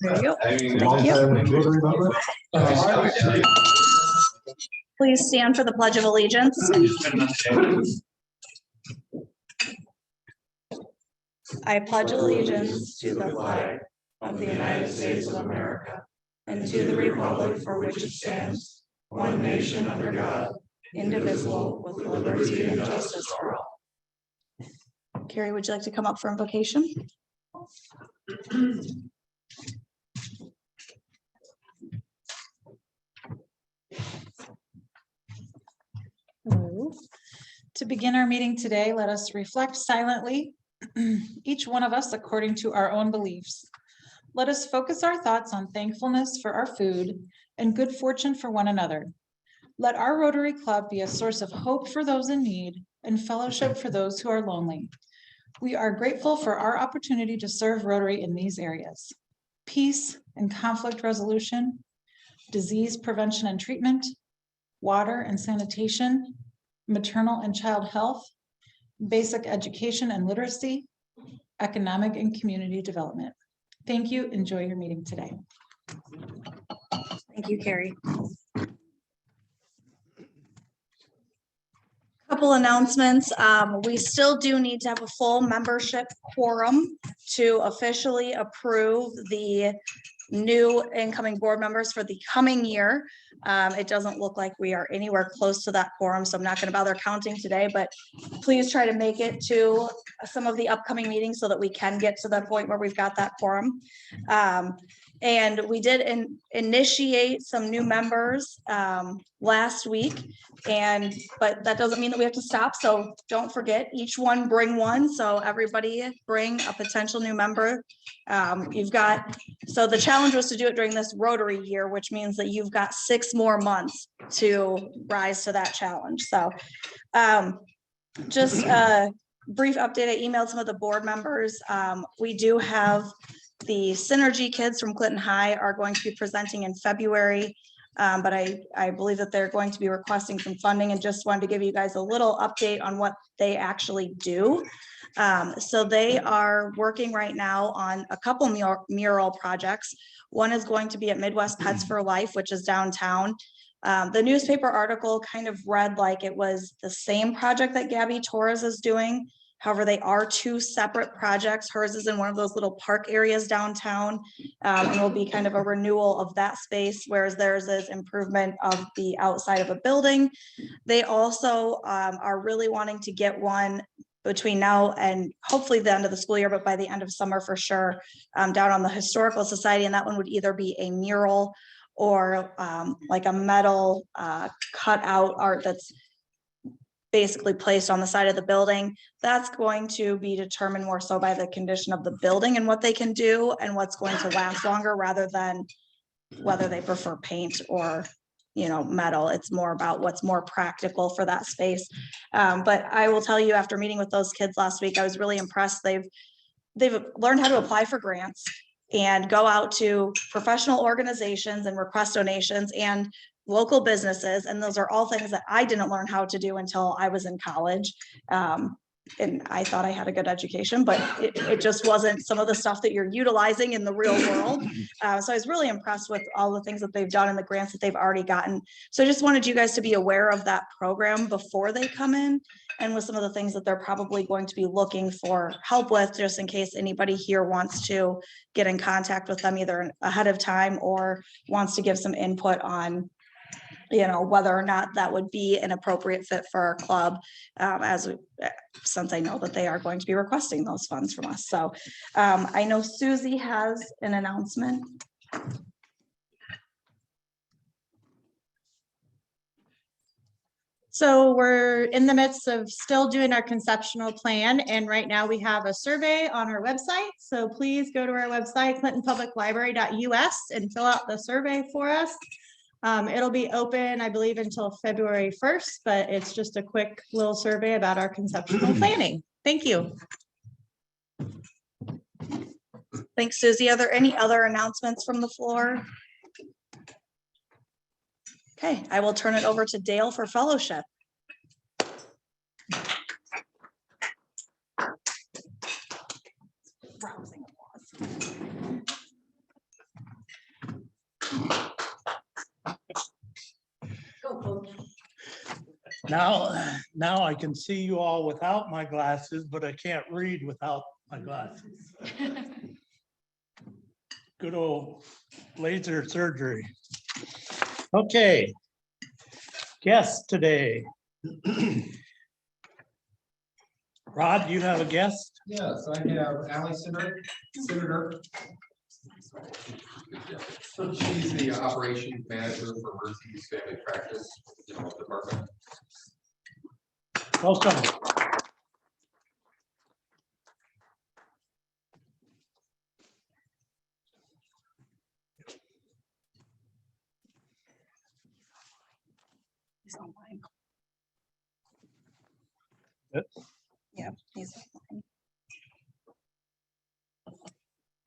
There you go. Thank you. Please stand for the Pledge of Allegiance. I pledge allegiance to the flag of the United States of America and to the republic for which it stands, one nation under God, indivisible, with liberty and justice for all. Carrie, would you like to come up for invocation? Hello. To begin our meeting today, let us reflect silently, each one of us according to our own beliefs. Let us focus our thoughts on thankfulness for our food and good fortune for one another. Let our Rotary Club be a source of hope for those in need and fellowship for those who are lonely. We are grateful for our opportunity to serve Rotary in these areas: peace and conflict resolution, disease prevention and treatment, water and sanitation, maternal and child health, basic education and literacy, economic and community development. Thank you. Enjoy your meeting today. Thank you, Carrie. Couple announcements. We still do need to have a full membership quorum to officially approve the new incoming board members for the coming year. It doesn't look like we are anywhere close to that quorum, so I'm not going to bother counting today, but please try to make it to some of the upcoming meetings so that we can get to the point where we've got that quorum. And we did initiate some new members last week, but that doesn't mean that we have to stop. So don't forget, each one bring one. So everybody bring a potential new member. So the challenge was to do it during this Rotary year, which means that you've got 6 more months to rise to that challenge. So just a brief update. I emailed some of the board members. We do have the Synergy kids from Clinton High are going to be presenting in February. But I believe that they're going to be requesting some funding, and just wanted to give you guys a little update on what they actually do. So they are working right now on a couple mural projects. One is going to be at Midwest Pets for Life, which is downtown. The newspaper article kind of read like it was the same project that Gabby Torres is doing. However, they are two separate projects. Hers is in one of those little park areas downtown, and will be kind of a renewal of that space, whereas theirs is improvement of the outside of a building. They also are really wanting to get one between now and hopefully the end of the school year, but by the end of summer for sure, down on the Historical Society, and that one would either be a mural or like a metal cutout art that's basically placed on the side of the building. That's going to be determined more so by the condition of the building and what they can do and what's going to last longer, rather than whether they prefer paint or, you know, metal. It's more about what's more practical for that space. But I will tell you, after meeting with those kids last week, I was really impressed. They've learned how to apply for grants and go out to professional organizations and request donations and local businesses. And those are all things that I didn't learn how to do until I was in college. And I thought I had a good education, but it just wasn't some of the stuff that you're utilizing in the real world. So I was really impressed with all the things that they've done and the grants that they've already gotten. So I just wanted you guys to be aware of that program before they come in, and with some of the things that they're probably going to be looking for help with, just in case anybody here wants to get in contact with them either ahead of time or wants to give some input on, you know, whether or not that would be an appropriate fit for our club, since I know that they are going to be requesting those funds from us. So I know Susie has an announcement. So we're in the midst of still doing our conceptual plan, and right now we have a survey on our website. So please go to our website, clintonpubliclibrary.us, and fill out the survey for us. It'll be open, I believe, until February 1st, but it's just a quick little survey about our conceptual planning. Thank you. Thanks, Susie. Are there any other announcements from the floor? Okay, I will turn it over to Dale for fellowship. Now I can see you all without my glasses, but I can't read without my glasses. Good old laser surgery. Okay. Guests today. Rod, do you have a guest? Yes, I have Allie Senator. She's the operations manager for Mercy's Family Practice Department. Welcome. He's online. Yep. Yeah, he's online.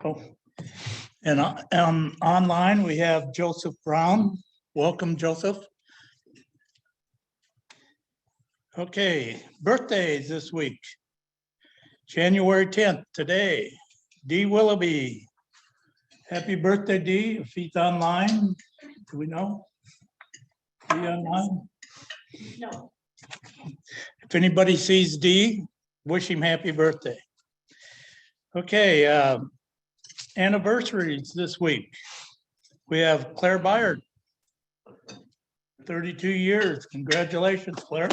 Oh. And online we have Joseph Brown. Welcome, Joseph. Okay, birthdays this week. January 10th, today, Dee Willoughby. Happy birthday, Dee, if he's online. Do we know? Is he online? No. If anybody sees Dee, wish him happy birthday. Okay, anniversaries this week. We have Claire Byard, 32 years. Congratulations, Claire.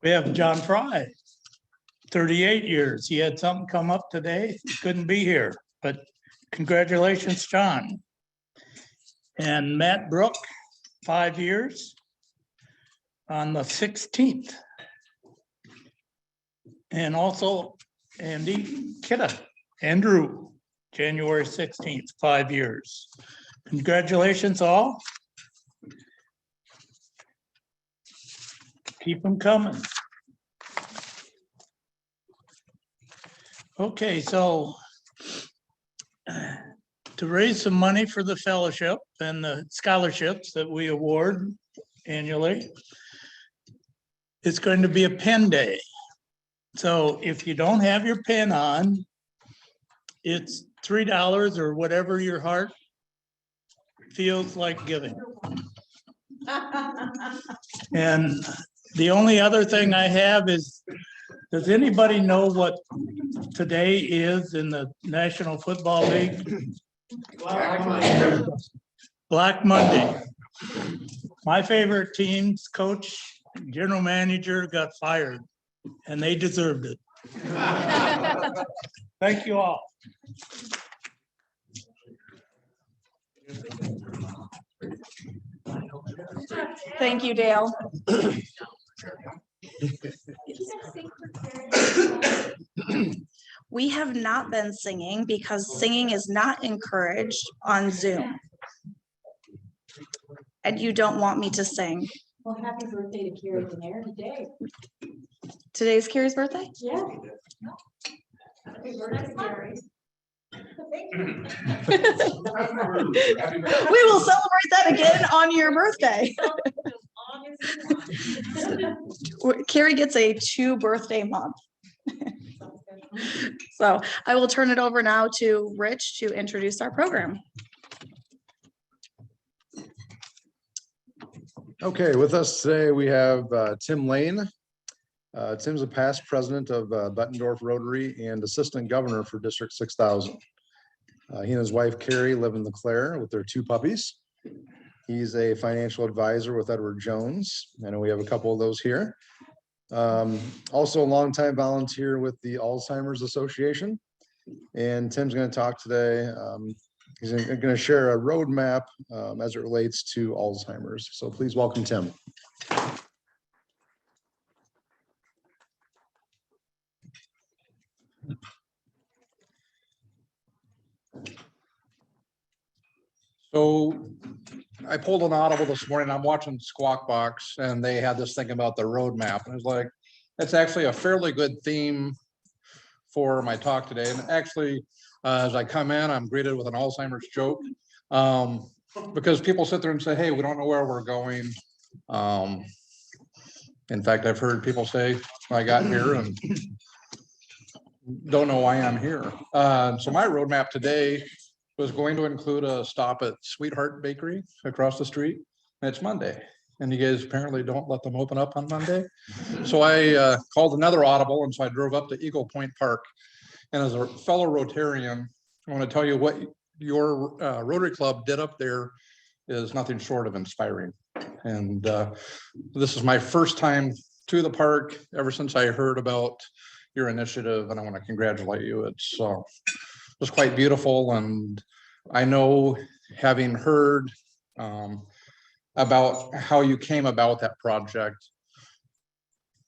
We have John Fry, 38 years. He had something come up today. He couldn't be here, but congratulations, John. And Matt Brook, 5 years on the 16th. And also Andy Kidda, Andrew, January 16th, 5 years. Congratulations all. Keep them coming. Okay, so to raise some money for the fellowship and the scholarships that we award annually. It's going to be a pen day. So if you don't have your pen on, it's $3 or whatever your heart feels like giving. And the only other thing I have is, does anybody know what today is in the National Football League? Black Monday. My favorite team's coach, general manager got fired, and they deserved it. Thank you all. Thank you, Dale. We have not been singing because singing is not encouraged on Zoom. And you don't want me to sing. Well, happy birthday to Carrie Denaire today. Today's Carrie's birthday? Yeah. Happy birthday, Carrie. We will celebrate that again on your birthday. Carrie gets a 2-birthday month. So I will turn it over now to Rich to introduce our program. Okay, with us today, we have Tim Lane. Tim's a past president of Bettendorf Rotary and assistant governor for District 6000. He and his wife Carrie live in LeClaire with their 2 puppies. He's a financial advisor with Edward Jones. I know we have a couple of those here. Also a longtime volunteer with the Alzheimer's Association. And Tim's going to talk today. He's going to share a roadmap as it relates to Alzheimer's. So please welcome Tim. So I pulled an audible this morning. I'm watching Squawk Box and they had this thing about the roadmap. And I was like, that's actually a fairly good theme for my talk today. And actually, as I come in, I'm greeted with an Alzheimer's joke because people sit there and say, hey, we don't know where we're going. In fact, I've heard people say, I got here and don't know why I'm here. So my roadmap today was going to include a stop at Sweetheart Bakery across the street. And it's Monday. And you guys apparently don't let them open up on Monday. So I called another audible. And so I drove up to Eagle Point Park. And as a fellow Rotarian, I want to tell you what your Rotary Club did up there is nothing short of inspiring. And this is my first time to the park ever since I heard about your initiative. And I want to congratulate you. It's was quite beautiful. And I know, having heard about how you came about that project,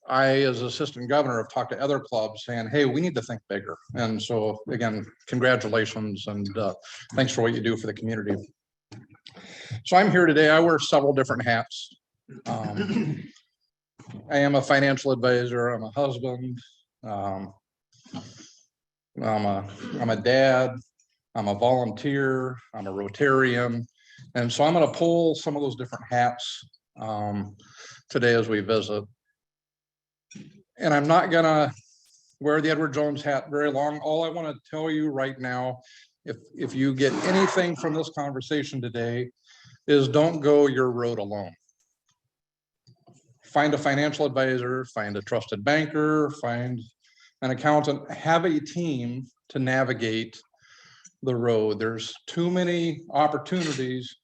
I, as assistant governor, have talked to other clubs saying, hey, we need to think bigger. And so again, congratulations and thanks for what you do for the community. So I'm here today. I wear several different hats. I am a financial advisor. I'm a husband. I'm a dad, I'm a volunteer, I'm a Rotarian. And so I'm going to pull some of those different hats today as we visit. And I'm not going to wear the Edward Jones hat very long. All I want to tell you right now, if you get anything from this conversation today, is don't go your road alone. Find a financial advisor, find a trusted banker, find an accountant, have a team to navigate the road. There's too many opportunities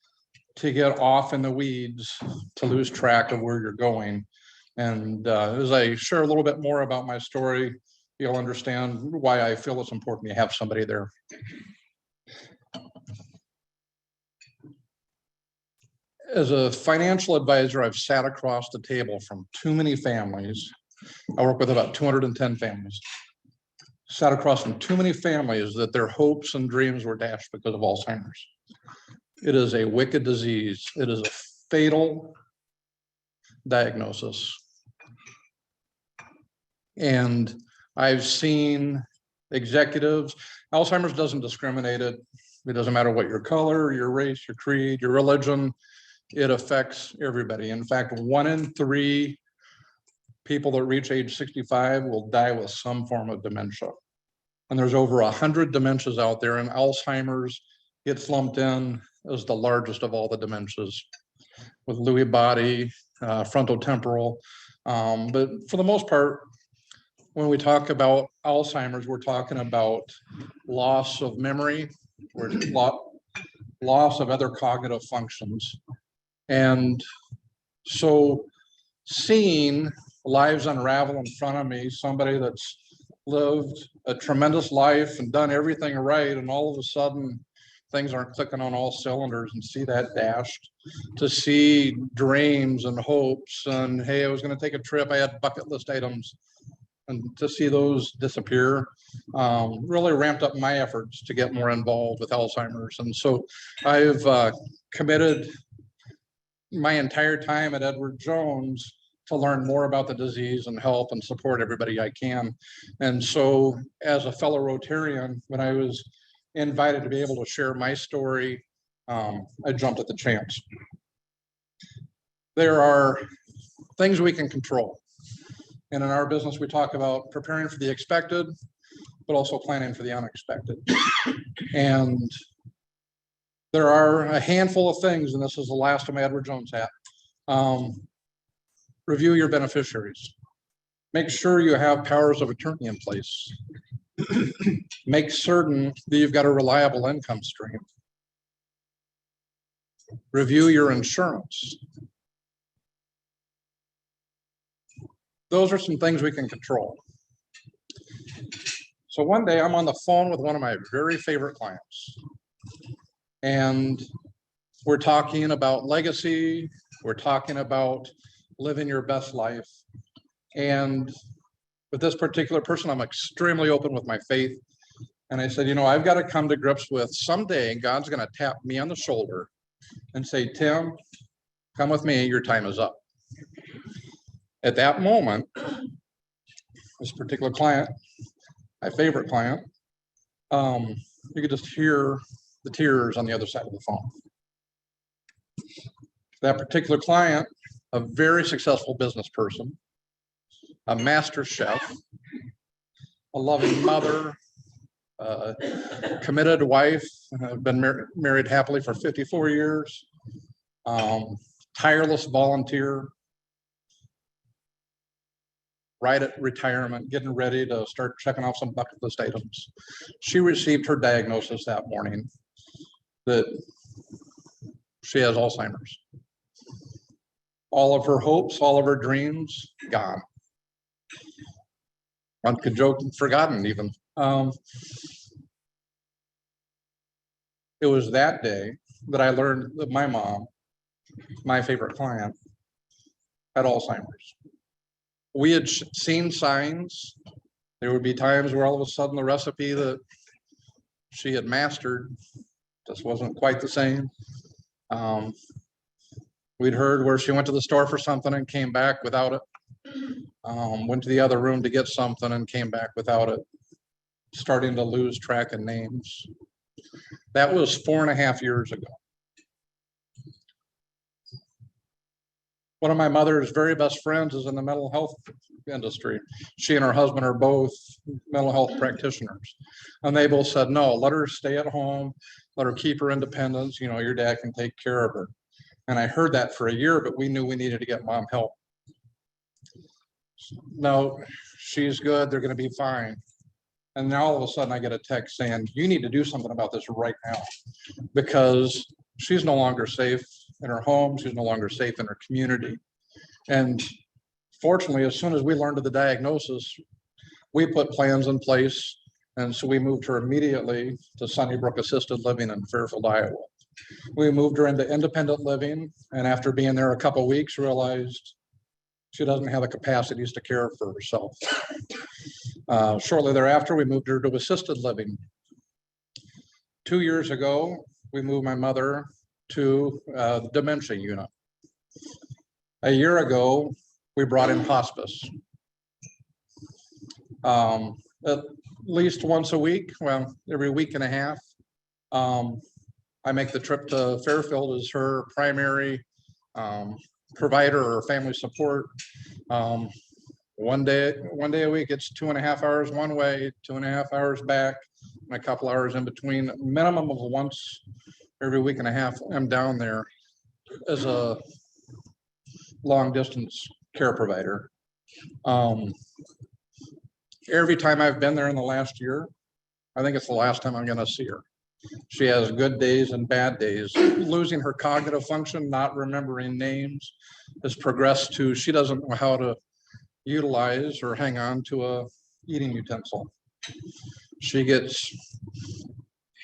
to get off in the weeds, to lose track of where you're going. And as I share a little bit more about my story, you'll understand why I feel it's important to have somebody there. As a financial advisor, I've sat across the table from too many families. I work with about 210 families. Sat across from too many families that their hopes and dreams were dashed because of Alzheimer's. It is a wicked disease. It is a fatal diagnosis. And I've seen executives. Alzheimer's doesn't discriminate it. It doesn't matter what your color, your race, your creed, your religion. It affects everybody. In fact, 1 in 3 people that reach age 65 will die with some form of dementia. And there's over 100 dementias out there, and Alzheimer's gets lumped in as the largest of all the dementias, with Lewy body, frontotemporal. But for the most part, when we talk about Alzheimer's, we're talking about loss of memory, or loss of other cognitive functions. And so seeing lives unravel in front of me, somebody that's lived a tremendous life and done everything right, and all of a sudden things aren't clicking on all cylinders, and see that dashed, to see dreams and hopes and, hey, I was going to take a trip, I had bucket list items, and to see those disappear really ramped up my efforts to get more involved with Alzheimer's. And so I've committed my entire time at Edward Jones to learn more about the disease and help and support everybody I can. And so as a fellow Rotarian, when I was invited to be able to share my story, I jumped at the chance. There are things we can control. And in our business, we talk about preparing for the expected, but also planning for the unexpected. And there are a handful of things, and this is the last of my Edward Jones hat. Review your beneficiaries. Make sure you have powers of attorney in place. Make certain that you've got a reliable income stream. Review your insurance. Those are some things we can control. So one day I'm on the phone with one of my very favorite clients, and we're talking about legacy. We're talking about living your best life. And with this particular person, I'm extremely open with my faith. And I said, you know, I've got to come to grips with someday God's going to tap me on the shoulder and say, Tim, come with me, your time is up. At that moment, this particular client, my favorite client, you could just hear the tears on the other side of the phone. That particular client, a very successful business person, a master chef, a loving mother, committed wife, been married happily for 54 years, tireless volunteer, right at retirement, getting ready to start checking off some bucket list items. She received her diagnosis that morning that she has Alzheimer's. All of her hopes, all of her dreams, gone. One could joke, forgotten even. It was that day that I learned that my mom, my favorite client, had Alzheimer's. We had seen signs. There would be times where all of a sudden the recipe that she had mastered just wasn't quite the same. We'd heard where she went to the store for something and came back without it. Went to the other room to get something and came back without it. Starting to lose track of names. That was 4.5 years ago. One of my mother's very best friends is in the mental health industry. She and her husband are both mental health practitioners. And they both said, no, let her stay at home, let her keep her independence. You know, your dad can take care of her. And I heard that for a year, but we knew we needed to get mom help. No, she's good, they're gonna be fine. And now all of a sudden I get a text saying, you need to do something about this right now, because she's no longer safe in her home, she's no longer safe in her community. And fortunately, as soon as we learned of the diagnosis, we put plans in place. And so we moved her immediately to Sunnybrook Assisted Living in Fairfield, Iowa. We moved her into independent living, and after being there a couple of weeks, realized she doesn't have the capacities to care for herself. Shortly thereafter, we moved her to assisted living. 2 years ago, we moved my mother to the dementia unit. A year ago, we brought in hospice. least once a week, well, every week and a half. I make the trip to Fairfield as her primary provider or family support. One day a week, it's 2.5 hours one way, 2.5 hours back, and a couple hours in between. Minimum of once every week and a half, I'm down there as a long distance care provider. Every time I've been there in the last year, I think it's the last time I'm gonna see her. She has good days and bad days. Losing her cognitive function, not remembering names, has progressed to she doesn't know how to utilize or hang on to a eating utensil. She gets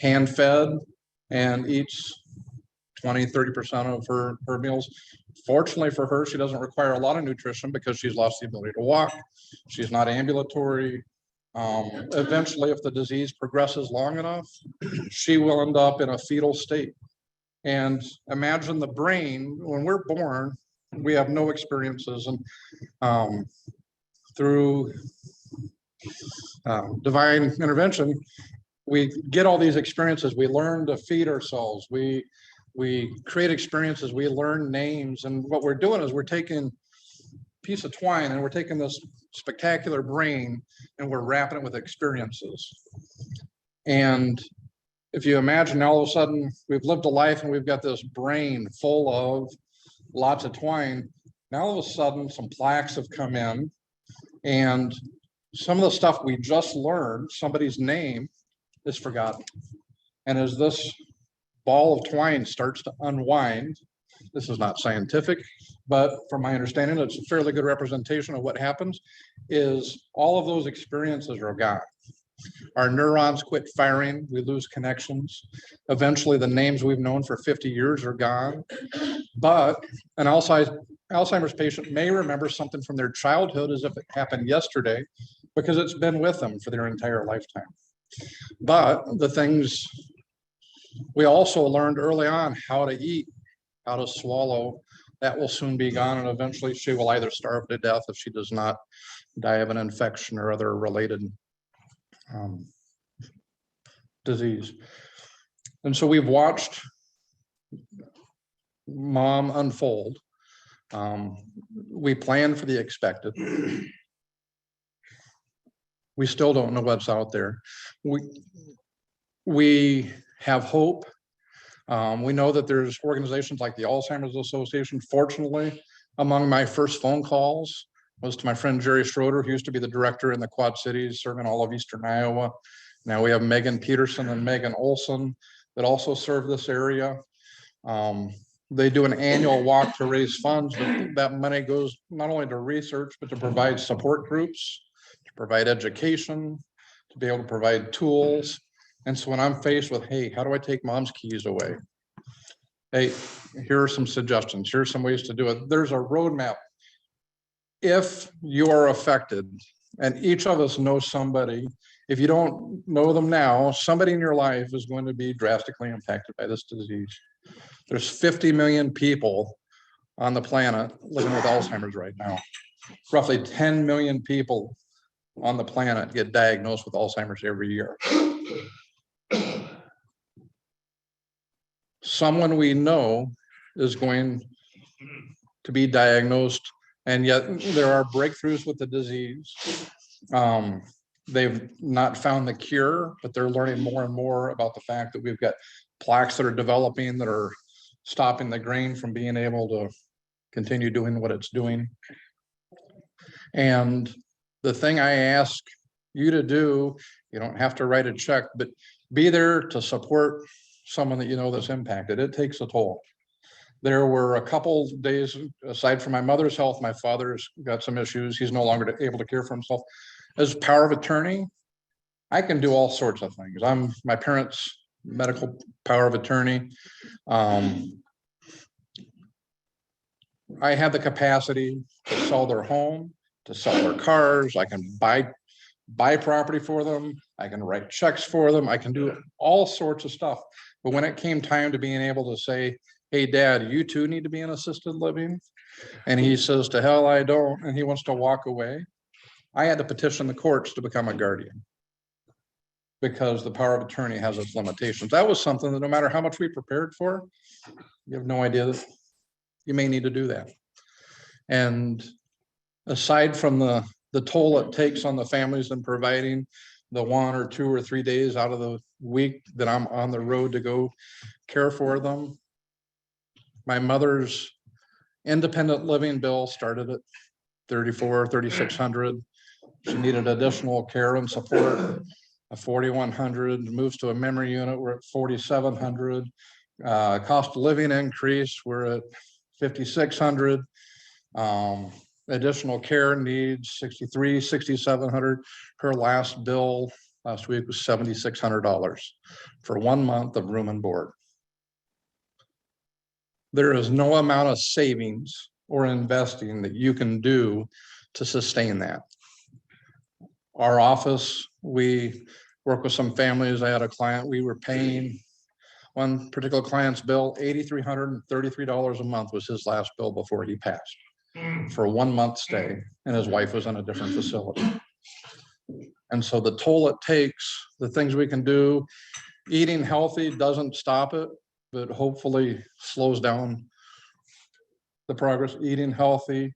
hand fed and eats 20-30% of her meals. Fortunately for her, she doesn't require a lot of nutrition because she's lost the ability to walk. She's not ambulatory. Eventually, if the disease progresses long enough, she will end up in a fetal state. And imagine the brain, when we're born, we have no experiences, and through divine intervention, we get all these experiences. We learn to feed ourselves. We create experiences. We learn names. And what we're doing is we're taking a piece of twine and we're taking this spectacular brain and we're wrapping it with experiences. And if you imagine all of a sudden we've lived a life and we've got this brain full of lots of twine. Now all of a sudden some plaques have come in and some of the stuff we just learned, somebody's name is forgotten. And as this ball of twine starts to unwind, this is not scientific, but from my understanding, it's a fairly good representation of what happens, is all of those experiences are gone. Our neurons quit firing, we lose connections. Eventually the names we've known for 50 years are gone. But an Alzheimer's patient may remember something from their childhood as if it happened yesterday because it's been with them for their entire lifetime. But the things we also learned early on, how to eat, how to swallow, that will soon be gone, and eventually she will either starve to death if she does not die of an infection or other related disease. And so we've watched mom unfold. We plan for the expected. We still don't know what's out there. We have hope. We know that there's organizations like the Alzheimer's Association. Fortunately, among my first phone calls was to my friend Jerry Schroeder, who used to be the director in the Quad Cities, serving all of Eastern Iowa. Now we have Megan Peterson and Megan Olson that also serve this area. They do an annual walk to raise funds, but that money goes not only to research, but to provide support groups, to provide education, to be able to provide tools. And so when I'm faced with, hey, how do I take mom's keys away? Hey, here are some suggestions. Here's some ways to do it. There's a roadmap. If you are affected, and each of us knows somebody, if you don't know them now, somebody in your life is going to be drastically impacted by this disease. There's 50 million people on the planet living with Alzheimer's right now. Roughly 10 million people on the planet get diagnosed with Alzheimer's every year. Someone we know is going to be diagnosed, and yet there are breakthroughs with the disease. They've not found the cure, but they're learning more and more about the fact that we've got plaques that are developing that are stopping the brain from being able to continue doing what it's doing. And the thing I ask you to do, you don't have to write a check, but be there to support someone that you know that's impacted. It takes a toll. There were a couple days, aside from my mother's health, my father's got some issues. He's no longer able to care for himself. As power of attorney, I can do all sorts of things. I'm my parents' medical power of attorney. I have the capacity to sell their home, to sell their cars. I can buy property for them. I can write checks for them. I can do all sorts of stuff. But when it came time to being able to say, hey, Dad, you too need to be in assisted living. And he says, to hell, I don't. And he wants to walk away. I had to petition the courts to become a guardian. because the power of attorney has its limitations. That was something that no matter how much we prepared for, you have no idea that you may need to do that. And aside from the toll it takes on the families in providing the 1 or 2 or 3 days out of the week that I'm on the road to go care for them, my mother's independent living bill started at $3,600. She needed additional care and support of $4,100, moves to a memory unit, we're at $4,700. Cost of living increase, we're at $5,600. Additional care needs $6,700. Her last bill last week was $7,600 for 1 month of room and board. There is no amount of savings or investing that you can do to sustain that. Our office, we work with some families. I had a client, we were paying one particular client's bill, $8,333 a month was his last bill before he passed for a 1 month stay, and his wife was in a different facility. And so the toll it takes, the things we can do, eating healthy doesn't stop it, but hopefully slows down the progress. Eating healthy,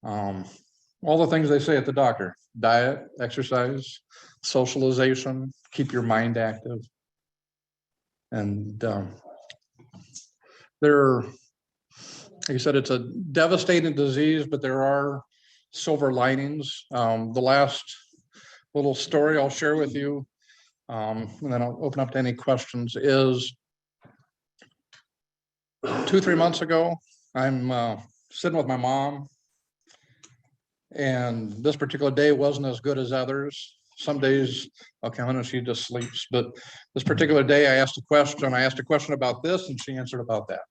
all the things they say at the doctor: diet, exercise, socialization, keep your mind active. And like I said, it's a devastating disease, but there are silver linings. The last little story I'll share with you, and then I'll open up to any questions, is 2-3 months ago, I'm sitting with my mom, and this particular day wasn't as good as others. Some days, okay, I know she just sleeps, but this particular day I asked a question about this, and she answered about that.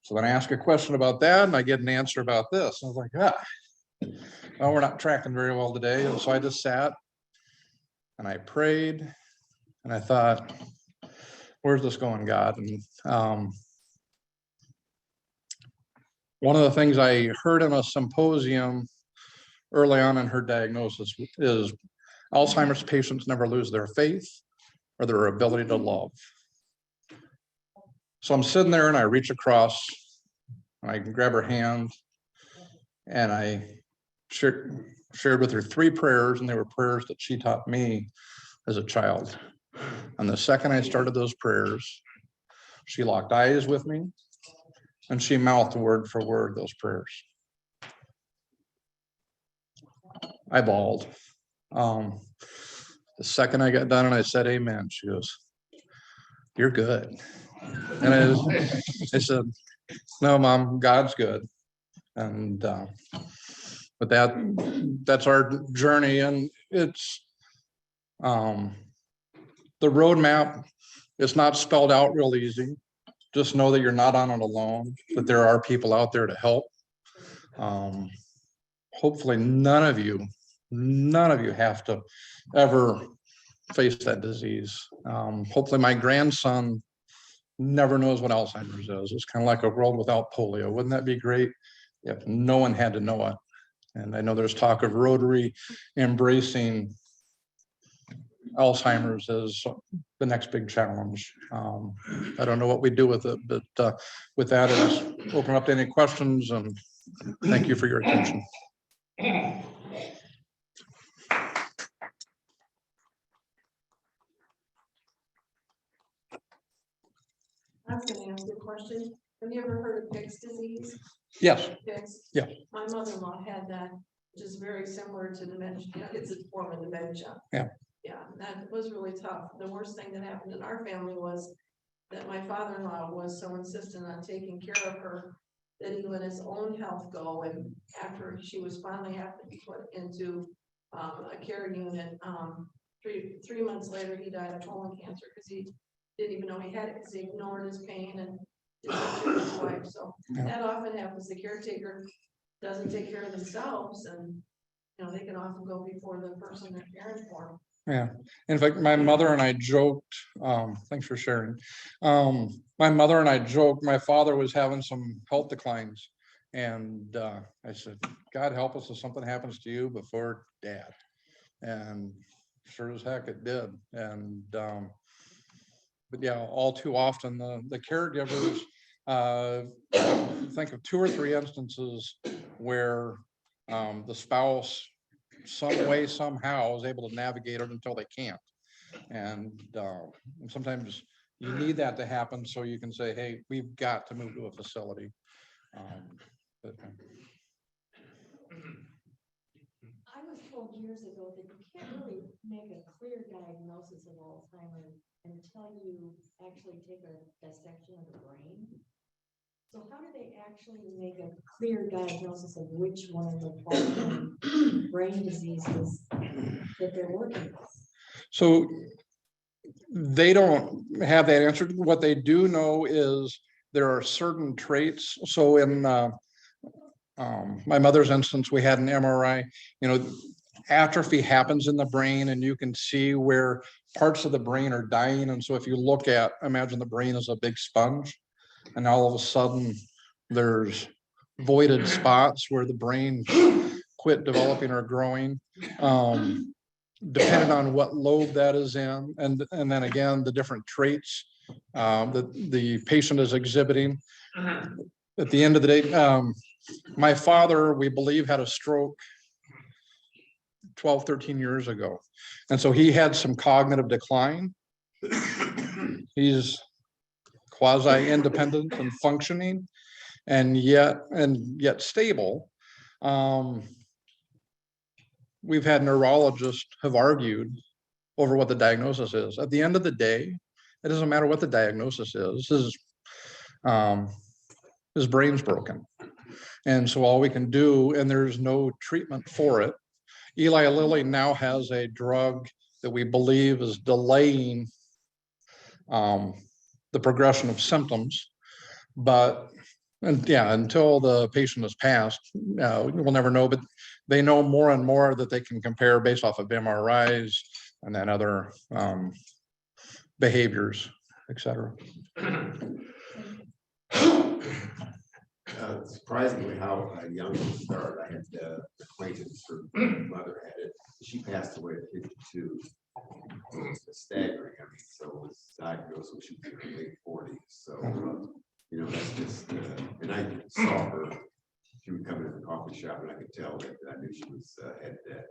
So then I ask a question about that, and I get an answer about this. I was like, well, we're not tracking very well today. And so I just sat and I prayed, and I thought, where's this going, God? And one of the things I heard in a symposium early on in her diagnosis is Alzheimer's patients never lose their faith or their ability to love. So I'm sitting there and I reach across and I grab her hand and I shared with her 3 prayers, and they were prayers that she taught me as a child. And the second I started those prayers, she locked eyes with me and she mouthed word for word those prayers. I bawled. The second I got done and I said, amen, she goes, you're good. And I said, no, Mom, God's good. And but that's our journey. And it's the roadmap is not spelled out real easy. Just know that you're not on it alone, that there are people out there to help. Hopefully none of you have to ever face that disease. Hopefully my grandson never knows what Alzheimer's is. It's kind of like a world without polio. Wouldn't that be great if no one had to know it? And I know there's talk of Rotary embracing Alzheimer's as the next big challenge. I don't know what we do with it, but with that, it's open up to any questions, and thank you for your attention. I was gonna ask you a question. Have you ever heard of Pick's disease? Yes. Pick's? Yeah. My mother-in-law had that, which is very similar to dementia. It's a form of dementia. Yeah. Yeah, that was really tough. The worst thing that happened in our family was that my father-in-law was so insistent on taking care of her that he let his own health go. And after she was finally have to be put into a care unit, 3 months later, he died of colon cancer because he didn't even know he had it, because he ignored his pain and didn't take care of his wife. So that often happens. The caretaker doesn't take care of themselves, and they can often go before the person they're caring for. Yeah. In fact, my mother and I joked, thanks for sharing. My mother and I joked, my father was having some health declines. And I said, God help us if something happens to you before Dad. And Sure as heck it did. And, but yeah, all too often the caregivers, think of 2 or 3 instances where the spouse some way, somehow is able to navigate it until they can't. And sometimes you need that to happen so you can say, hey, we've got to move to a facility. But, I was told years ago that you can't really make a clear diagnosis of Alzheimer's until you actually take a dissection of the brain. So how do they actually make a clear diagnosis of which one of the brain diseases that they're working with? So they don't have that answer. What they do know is there are certain traits. So in my mother's instance, we had an MRI, atrophy happens in the brain and you can see where parts of the brain are dying. And so if you look at, imagine the brain is a big sponge and all of a sudden there's voided spots where the brain quit developing or growing. Depending on what lobe that is in, and then again, the different traits that the patient is exhibiting. At the end of the day, my father, we believe, had a stroke 12, 13 years ago. And so he had some cognitive decline. He's quasi-independent and functioning, and yet stable. We've had neurologists have argued over what the diagnosis is. At the end of the day, it doesn't matter what the diagnosis is. His brain's broken. And so all we can do, and there's no treatment for it. Eli Lilly now has a drug that we believe is delaying the progression of symptoms. But until the patient has passed, we'll never know. But they know more and more that they can compare based off of MRIs and then other behaviors, et cetera. Surprisingly, how young she started. I had acquaintance, her mother had it. She passed away at 52. It's staggering. I mean, so it was diagnosed when she was in her late 40s. So, that's just, and I saw her. She would come into the coffee shop, and I could tell that I knew she was had that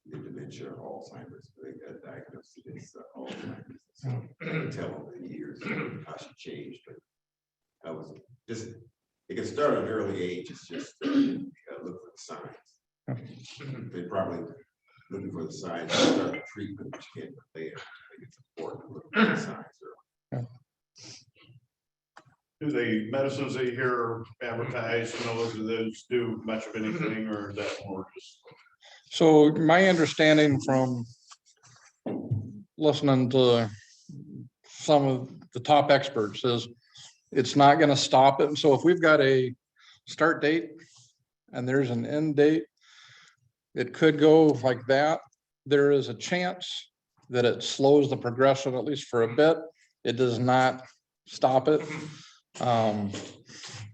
dementia or Alzheimer's. They got diagnosed with Alzheimer's. So I could tell over the years how she changed. But I was just, it can start at an early age. It's just you gotta look for the signs. They probably looking for the signs to start the treatment, but you can't delay it. I think it's important to look for the signs early. Do the medicines they hear advertised, do those do much of anything, or is that more just? So my understanding from listening to some of the top experts is it's not going to stop it. So if we've got a start date and there's an end date, it could go like that. There is a chance that it slows the progression, at least for a bit. It does not stop it.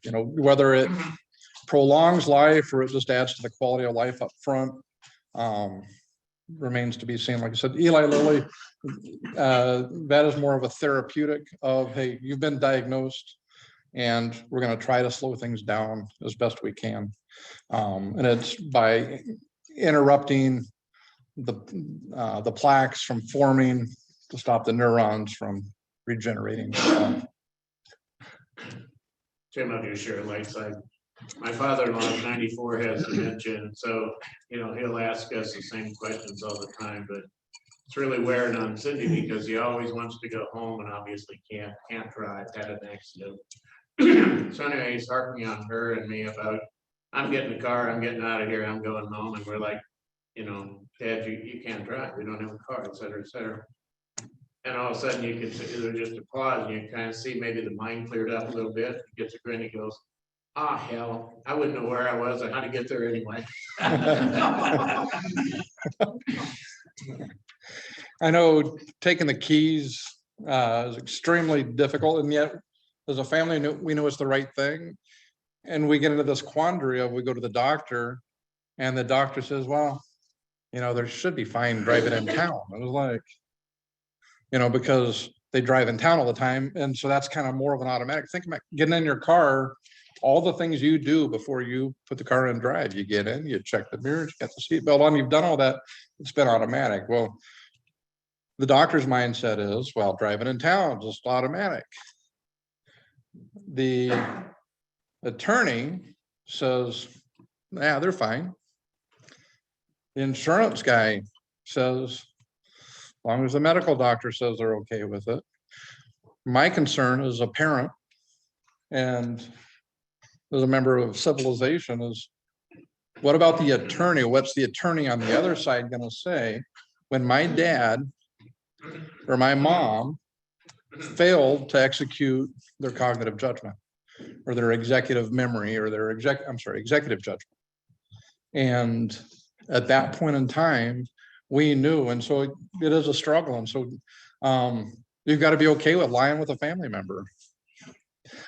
Whether it prolongs life or it just adds to the quality of life up front, remains to be seen. Like I said, Eli Lilly, that is more of a therapeutic of, hey, you've been diagnosed and we're going to try to slow things down as best we can. And it's by interrupting the plaques from forming to stop the neurons from regenerating. Tim, I'll just share a light side. My father-in-law is 94, has dementia, and so, he'll ask us the same questions all the time, but it's really wearing on Cindy because he always wants to go home and obviously can't drive, had an accident. So anyway, he's harping on her and me about, I'm getting the car, I'm getting out of here, I'm going home, and we're like, Dad, you can't drive, we don't have a car, et cetera, et cetera. And all of a sudden you can see there's just a pause and you kind of see maybe the mind cleared up a little bit. He gets a grin, he goes, hell, I wouldn't know where I was or how to get there anyway. I know taking the keys is extremely difficult, and yet as a family, we know it's the right thing. And we get into this quandary of we go to the doctor and the doctor says, well, there should be fine driving in town. It was like, because they drive in town all the time. And so that's kind of more of an automatic. Think about getting in your car, all the things you do before you put the car in drive. You get in, you check the mirrors, you got the seatbelt on, you've done all that. It's been automatic. Well, the doctor's mindset is, well, driving in town, just automatic. The attorney says, yeah, they're fine. The insurance guy says, as long as the medical doctor says they're okay with it. My concern as a parent and as a member of civilization is, what about the attorney? What's the attorney on the other side going to say when my dad or my mom failed to execute their cognitive judgment or their executive memory or their executive judgment? And at that point in time, we knew, and so it is a struggle. And so you've got to be okay with lying with a family member,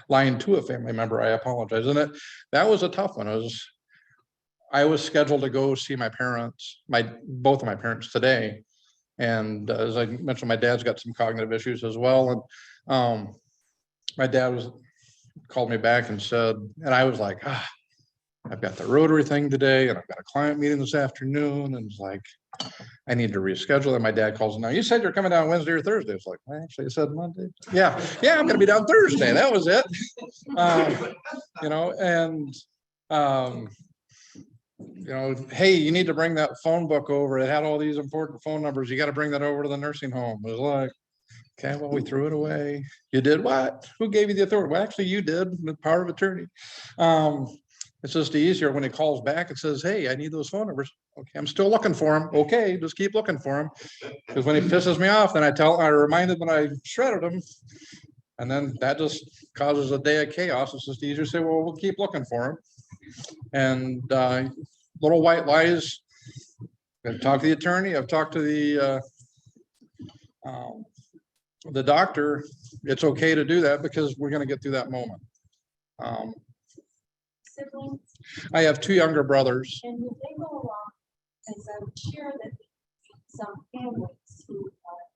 lying to a family member. I apologize. And that was a tough one. I was scheduled to go see my parents, both of my parents today. And as I mentioned, my dad's got some cognitive issues as well. And my dad called me back and said, and I was like, I've got the Rotary thing today and I've got a client meeting this afternoon. And it's like, I need to reschedule. And my dad calls, now you said you're coming down Wednesday or Thursday. It's like, I actually said Monday. Yeah, I'm going to be down Thursday. That was it. Hey, you need to bring that phone book over. It had all these important phone numbers. You got to bring that over to the nursing home. It was like, okay, well, we threw it away. You did what? Who gave you the authority? Well, actually, you did, the power of attorney. It's just easier when he calls back and says, hey, I need those phone numbers. Okay, I'm still looking for them. Okay, just keep looking for them. Because when he pisses me off, then I remind him when I shredded him. And then that just causes a day of chaos. It's just easier to say, well, we'll keep looking for him. And little white lies. I've talked to the attorney. I've talked to the doctor. It's okay to do that because we're going to get through that moment. Siblings, I have two younger brothers. and would they go along, as I'm sure that some families who are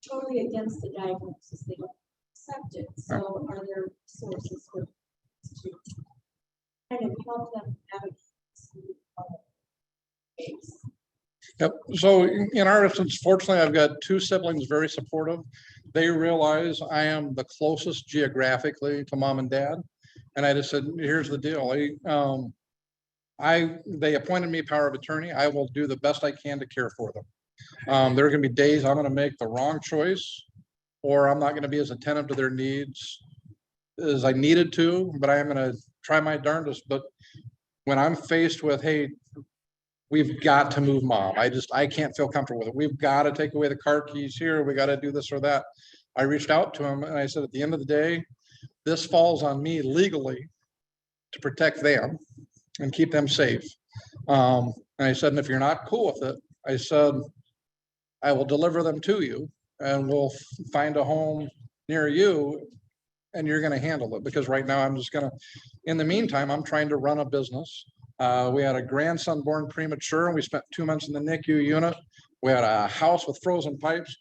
totally against the diagnosis, they don't accept it. So are there sources for to kind of help them navigate this? Yep. So in our instance, fortunately, I've got two siblings very supportive. They realize I am the closest geographically to mom and dad. And I just said, here's the deal. They appointed me power of attorney. I will do the best I can to care for them. There are going to be days I'm going to make the wrong choice, or I'm not going to be as attentive to their needs as I needed to, but I am going to try my darndest. But when I'm faced with, hey, we've got to move mom, I can't feel comfortable with it. We've got to take away the car keys here. We got to do this or that. I reached out to him and I said, at the end of the day, this falls on me legally to protect them and keep them safe. And I said, and if you're not cool with it, I said, I will deliver them to you and we'll find a home near you and you're going to handle it. Because right now I'm just going to, in the meantime, I'm trying to run a business. We had a grandson born premature and we spent 2 months in the NICU unit. We had a house with frozen pipes.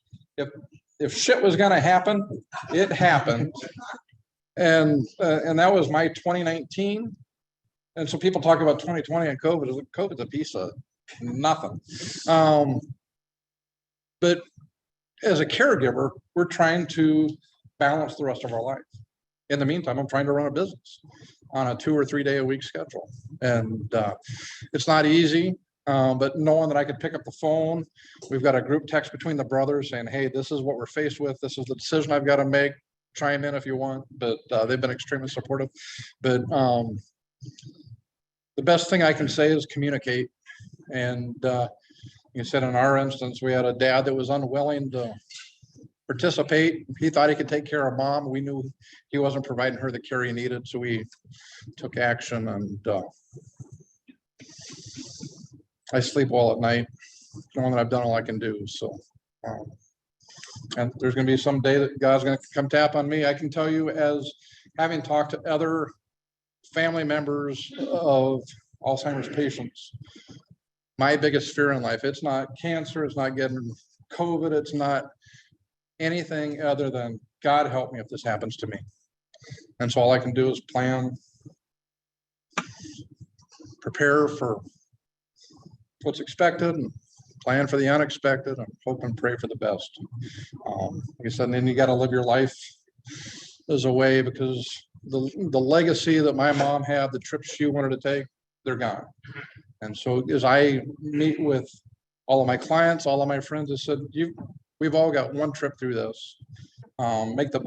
If shit was going to happen, it happened. And that was my 2019. And so people talk about 2020 and COVID. COVID's a piece of nothing. But as a caregiver, we're trying to balance the rest of our life. In the meantime, I'm trying to run a business on a 2 or 3 day a week schedule. And it's not easy, but knowing that I could pick up the phone, we've got a group text between the brothers saying, hey, this is what we're faced with. This is the decision I've got to make. Chime in if you want, but they've been extremely supportive. But the best thing I can say is communicate. And you said in our instance, we had a dad that was unwilling to participate. He thought he could take care of mom. We knew he wasn't providing her the care he needed, so we took action. And I sleep well at night, knowing that I've done all I can do. So. And there's going to be some day that God's going to come tap on me. I can tell you, as having talked to other family members of Alzheimer's patients, my biggest fear in life. It's not cancer, it's not getting COVID, it's not anything other than God help me if this happens to me. And so all I can do is plan, prepare for what's expected and plan for the unexpected and hope and pray for the best. Like I said, and then you got to live your life as a way, because the legacy that my mom had, the trips she wanted to take, they're gone. And so as I meet with all of my clients, all of my friends, I said, we've all got one trip through this. Make the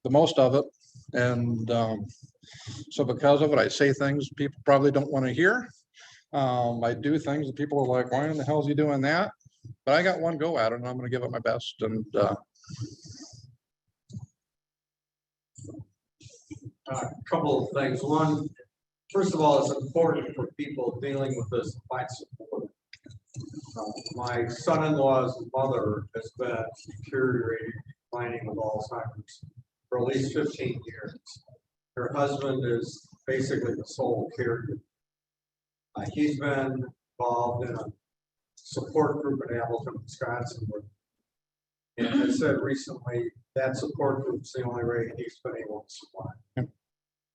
most of it. And so because of it, I say things people probably don't want to hear. I do things that people are like, why in the hell is he doing that? But I got one go at it and I'm going to give it my best. And a couple of things. One, first of all, it's important for people dealing with this to find support. My son-in-law's mother has been deteriorating, declining with Alzheimer's for at least 15 years. Her husband is basically the sole caregiver. He's been involved in a support group in Hamilton, Wisconsin. And I said recently that support group's the only way he's been able to survive.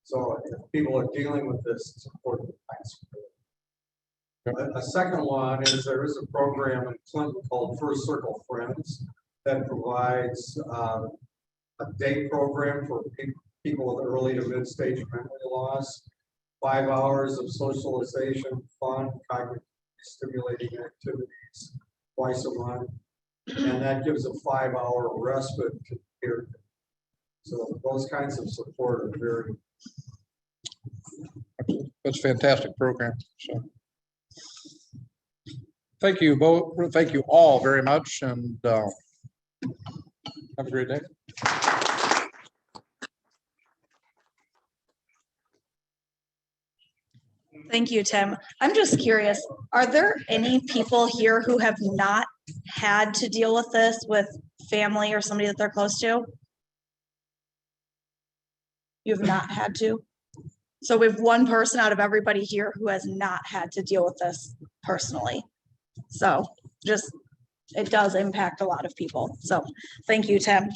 So if people are dealing with this, it's important to find support. A second one is there is a program in Clinton called First Circle Friends that provides a day program for people with early to mid-stage memory loss, 5 hours of socialization, fun, cognitive stimulating activities twice a month, and that gives a 5-hour respite to the caregiver. So those kinds of support are very. that's a fantastic program. So thank you both. Thank you all very much. And have a great day. Thank you, Tim. I'm just curious, are there any people here who have not had to deal with this with family or somebody that they're close to? You've not had to? So we have one person out of everybody here who has not had to deal with this personally. So just, it does impact a lot of people. So thank you, Tim.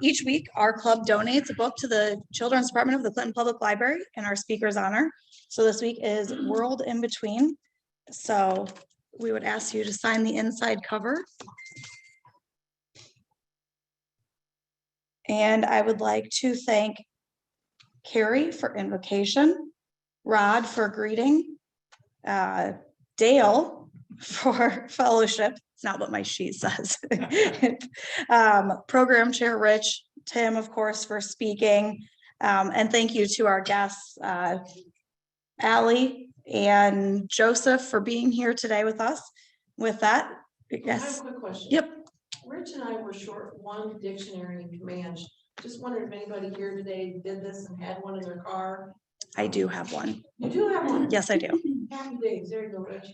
Each week, our club donates a book to the Children's Department of the Clinton Public Library in our speaker's honor. So this week is World in Between. So we would ask you to sign the inside cover. And I would like to thank Carrie for invocation, Rod for greeting, Dale for fellowship. It's not what my sheet says. Program Chair Rich, Tim, of course, for speaking. And thank you to our guests, Allie and Joseph, for being here today with us. With that, I have yes. a quick question. Yep. Rich and I were short one dictionary in command. Just wondered if anybody here today did this and had one in their car. I do have one. You do have one? Yes, I do. Happy days. There you go, Rich.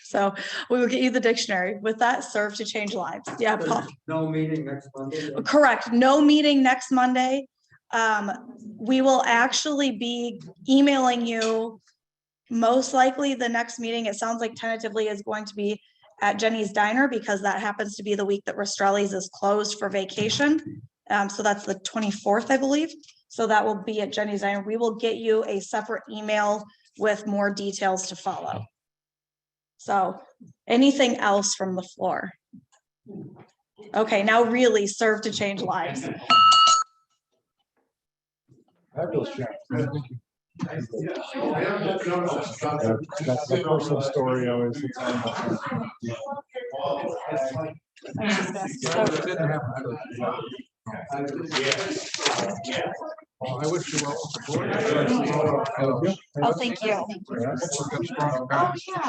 So we will get you the dictionary. With that, serve to change lives. Yeah, Paul. No meeting next Monday. Correct. No meeting next Monday. We will actually be emailing you. Most likely the next meeting, it sounds like tentatively, is going to be at Jenny's Diner, because that happens to be the week that Rastrelli's is closed for vacation. So that's the 24th, I believe. So that will be at Jenny's Diner. We will get you a separate email with more details to follow. So anything else from the floor? Okay, now really serve to change lives. Fabulous job. Thank you. That personal story always. Well, I wish you well. Oh, thank you. Oh, yeah.